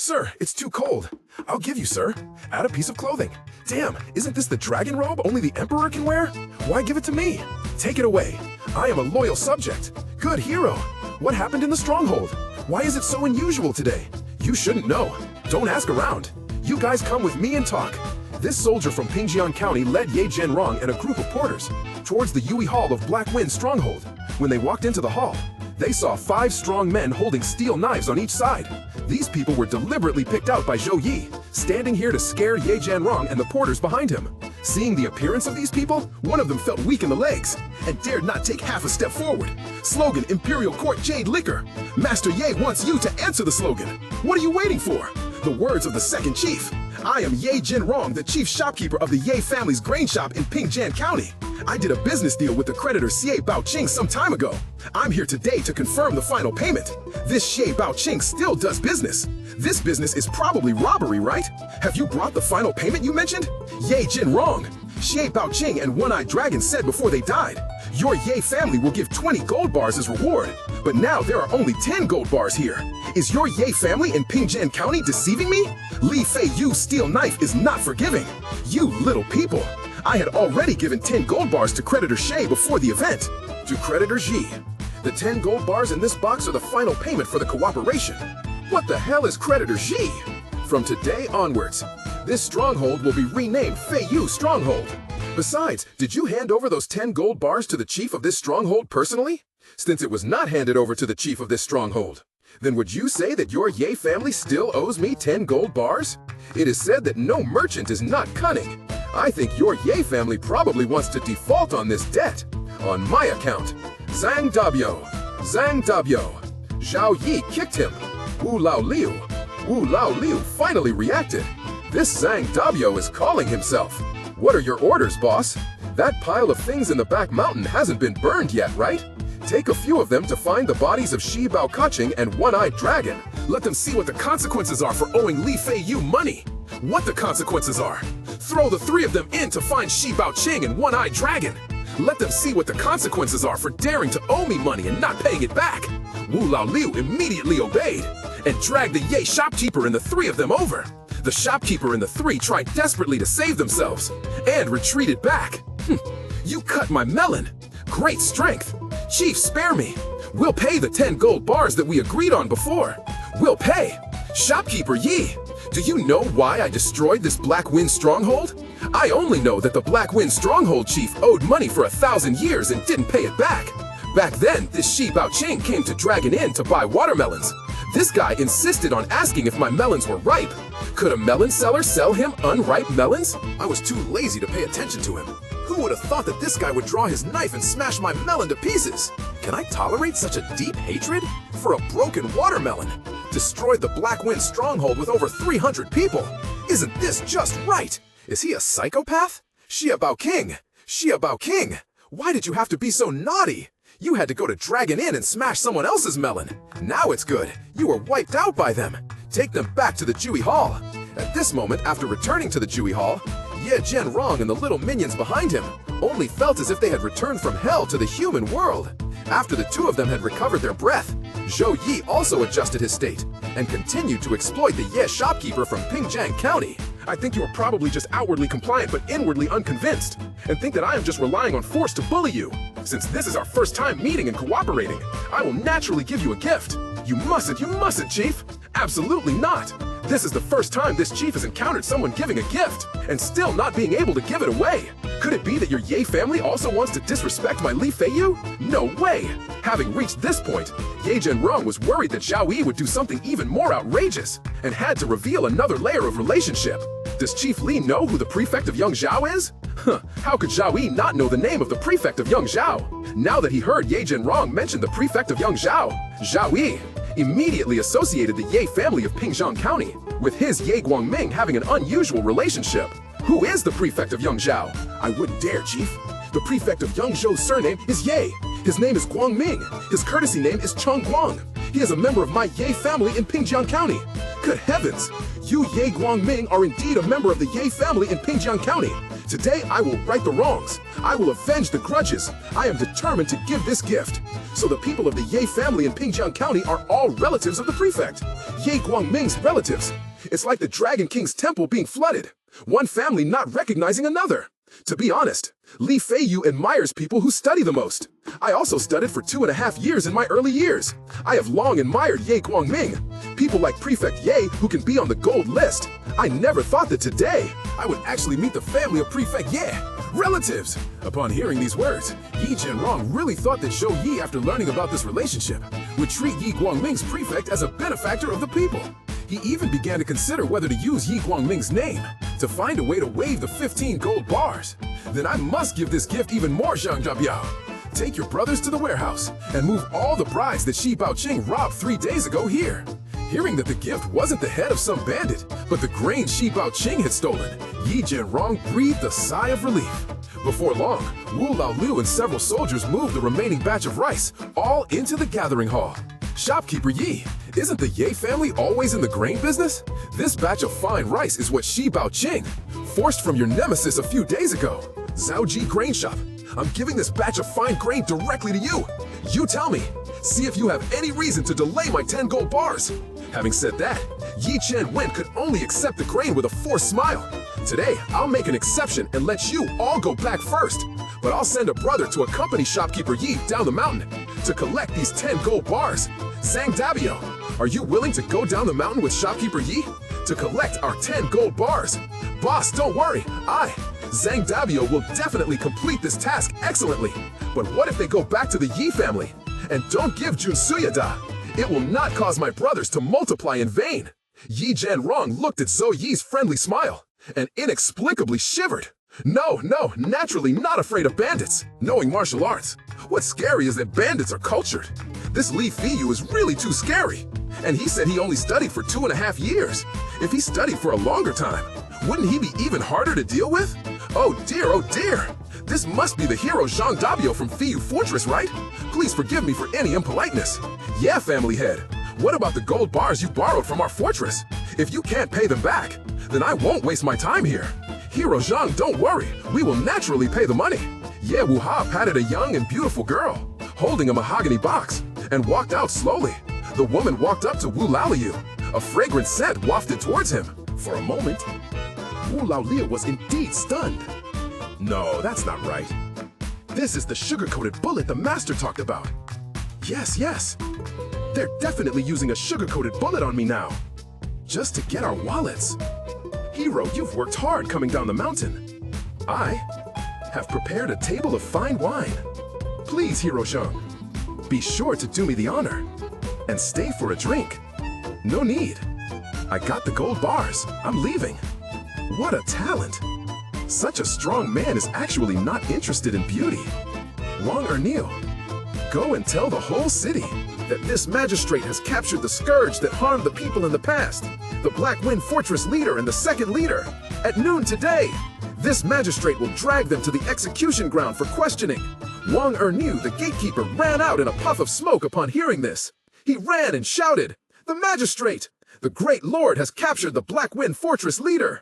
Sir, it's too cold. I'll give you, sir. Add a piece of clothing. Damn, isn't this the dragon robe only the emperor can wear? Why give it to me? Take it away. I am a loyal subject. Good hero. What happened in the stronghold? Why is it so unusual today? You shouldn't know. Don't ask around. You guys come with me and talk. This soldier from Pingjiang County led Ye Zhenrong and a group of porters towards the Yui Hall of Black Wind Stronghold. When they walked into the hall, they saw 5 strong men holding steel knives on each side. These people were deliberately picked out by Zhou Yi, standing here to scare Ye Zhenrong and the porters behind him. Seeing the appearance of these people, one of them felt weak in the legs and dared not take half a step forward. Slogan: Imperial Court Jade Liquor. Master Ye wants you to answer the slogan. What are you waiting for? The words of the second chief. I am Ye Zhenrong, the chief shopkeeper of the Ye family's grain shop in Pingjiang County. I did a business deal with the creditor Xie Baoqing some time ago. I'm here today to confirm the final payment. This Xie Baoqing still does business. This business is probably robbery, right? Have you brought the final payment you mentioned? Ye Zhenrong. Xie Baoqing and One-Eyed Dragon said before they died, your Ye family will give 20 gold bars as reward. But now there are only 10 gold bars here. Is your Ye family in Pingjiang County deceiving me? Li Feiyu's steel knife is not forgiving. You little people. I had already given 10 gold bars to creditor Xie before the event. To creditor Xi. The 10 gold bars in this box are the final payment for the cooperation. What the hell is creditor Xi? From today onwards, this stronghold will be renamed Feiyu Stronghold. Besides, did you hand over those 10 gold bars to the chief of this stronghold personally? Since it was not handed over to the chief of this stronghold, then would you say that your Ye family still owes me 10 gold bars? It is said that no merchant is not cunning. I think your Ye family probably wants to default on this debt. On my account. Zhang Dabio. Zhao Yi kicked him. Wu Lao Liu finally reacted. This Zhang Dabio is calling himself. What are your orders, boss? That pile of things in the back mountain hasn't been burned yet, right? Take a few of them to find the bodies of Shi Baoqing and One-Eyed Dragon. Let them see what the consequences are for owing Li Feiyu money. What the consequences are. Throw the 3 of them in to find Shi Baoqing and One-Eyed Dragon. Let them see what the consequences are for daring to owe me money and not paying it back. Wu Lao Liu immediately obeyed and dragged the Ye shopkeeper and the 3 of them over. The shopkeeper and the 3 tried desperately to save themselves and retreated back. You cut my melon. Great strength. Chief, spare me. We'll pay the 10 gold bars that we agreed on before. We'll pay. Shopkeeper Yi, do you know why I destroyed this Black Wind Stronghold? I only know that the Black Wind Stronghold chief owed money for 1,000 years and didn't pay it back. Back then, this Shi Baoqing came to Dragon Inn to buy watermelons. This guy insisted on asking if my melons were ripe. Could a melon seller sell him unripe melons? I was too lazy to pay attention to him. Who would have thought that this guy would draw his knife and smash my melon to pieces? Can I tolerate such a deep hatred? For a broken watermelon. Destroyed the Black Wind Stronghold with over 300 people. Isn't this just right? Is he a psychopath? Xie Baoqing! Why did you have to be so naughty? You had to go to Dragon Inn and smash someone else's melon. Now it's good. You were wiped out by them. Take them back to the Jui Hall. At this moment, after returning to the Jui Hall, Ye Zhenrong and the little minions behind him only felt as if they had returned from hell to the human world. After the 2 of them had recovered their breath, Zhou Yi also adjusted his state and continued to exploit the Ye shopkeeper from Pingjiang County. I think you are probably just outwardly compliant but inwardly unconvinced, and think that I am just relying on force to bully you. Since this is our first time meeting and cooperating, I will naturally give you a gift. You mustn't, Chief. Absolutely not. This is the first time this chief has encountered someone giving a gift and still not being able to give it away. Could it be that your Ye family also wants to disrespect my Li Feiyu? No way! Having reached this point, Ye Zhenrong was worried that Zhao Yi would do something even more outrageous and had to reveal another layer of relationship. Does Chief Li know who the prefect of Young Zhao is? How could Zhao Yi not know the name of the prefect of Young Zhao? Now that he heard Ye Zhenrong mention the prefect of Young Zhao, Zhao Yi immediately associated the Ye family of Pingjiang County with his Ye Guangming having an unusual relationship. Who is the prefect of Young Zhao? I wouldn't dare, Chief. The prefect of Young Zhou's surname is Ye. His name is Guangming. His courtesy name is Cheng Guang. He is a member of my Ye family in Pingjiang County. Good heavens! You Ye Guangming are indeed a member of the Ye family in Pingjiang County. Today I will right the wrongs. I will avenge the grudges. I am determined to give this gift. So the people of the Ye family in Pingjiang County are all relatives of the prefect. Ye Guangming's relatives. It's like the Dragon King's temple being flooded, one family not recognizing another. To be honest, Feiyu admires people who study the most. I also studied for 2.5 years in my early years. I have long admired Ye Guangming. People like Prefect Ye who can be on the gold list. I never thought that today I would actually meet the family of Prefect Ye. Relatives! Upon hearing these words, Yi Jianrong really thought that Zhou Yi, after learning about this relationship, would treat Ye Guangming's prefect as a benefactor of the people. He even began to consider whether to use Ye Guangming's name to find a way to waive the 15 gold bars. Then I must give this gift even more Zhang Dabiao. Take your brothers to the warehouse and move all the brides that Xi Baoqing robbed 3 days ago here. Hearing that the gift wasn't the head of some bandit, but the grain Xi Baoqing had stolen, Yi Jianrong breathed a sigh of relief. Before long, Wu Laoliu and several soldiers moved the remaining batch of rice all into the gathering hall. Shopkeeper Yi, isn't the Ye family always in the grain business? This batch of fine rice is what Xi Baoqing forced from your nemesis a few days ago. Zhaoji Grain Shop, I'm giving this batch of fine grain directly to you. You tell me, see if you have any reason to delay my 10 gold bars. Having said that, Yi Chen Wen could only accept the grain with a forced smile. Today, I'll make an exception and let you all go back first. But I'll send a brother to accompany Shopkeeper Yi down the mountain to collect these 10 gold bars. Zhang Dabiao, are you willing to go down the mountain with Shopkeeper Yi to collect our 10 gold bars? Boss, don't worry, Zhang Dabiao will definitely complete this task excellently. But what if they go back to the Yi family and don't give Junsuya Da? It will not cause my brothers to multiply in vain. Yi Jianrong looked at Zhou Yi's friendly smile and inexplicably shivered. No, naturally not afraid of bandits. Knowing martial arts, what's scary is that bandits are cultured. This Feiyu is really too scary. And he said he only studied for 2.5 years. If he studied for a longer time, wouldn't he be even harder to deal with? Oh dear. This must be the hero Zhang Dabiao from Feiyu Fortress, right? Please forgive me for any impoliteness. Yeah, family head. What about the gold bars you borrowed from our fortress? If you can't pay them back, then I won't waste my time here. Hero Zhang, don't worry. We will naturally pay the money. Ye Wuha patted a young and beautiful girl, holding a mahogany box, and walked out slowly. The woman walked up to Wu Laoliu. A fragrant scent wafted towards him. For a moment, Wu Laoliu was indeed stunned. No, that's not right. This is the sugar-coated bullet the master talked about. Yes. They're definitely using a sugar-coated bullet on me now. Just to get our wallets. Hero, you've worked hard coming down the mountain. I have prepared a table of fine wine. Please, Hero Zhang, be sure to do me the honor and stay for a drink. No need. I got the gold bars. I'm leaving. What a talent. Such a strong man is actually not interested in beauty. Wang Ernil, go and tell the whole city that this magistrate has captured the scourge that harmed the people in the past, the Black Wind Fortress leader and the second leader. At noon today, this magistrate will drag them to the execution ground for questioning. Wang Ernil, the gatekeeper, ran out in a puff of smoke upon hearing this. He ran and shouted, "The magistrate! The great lord has captured the Black Wind Fortress leader!"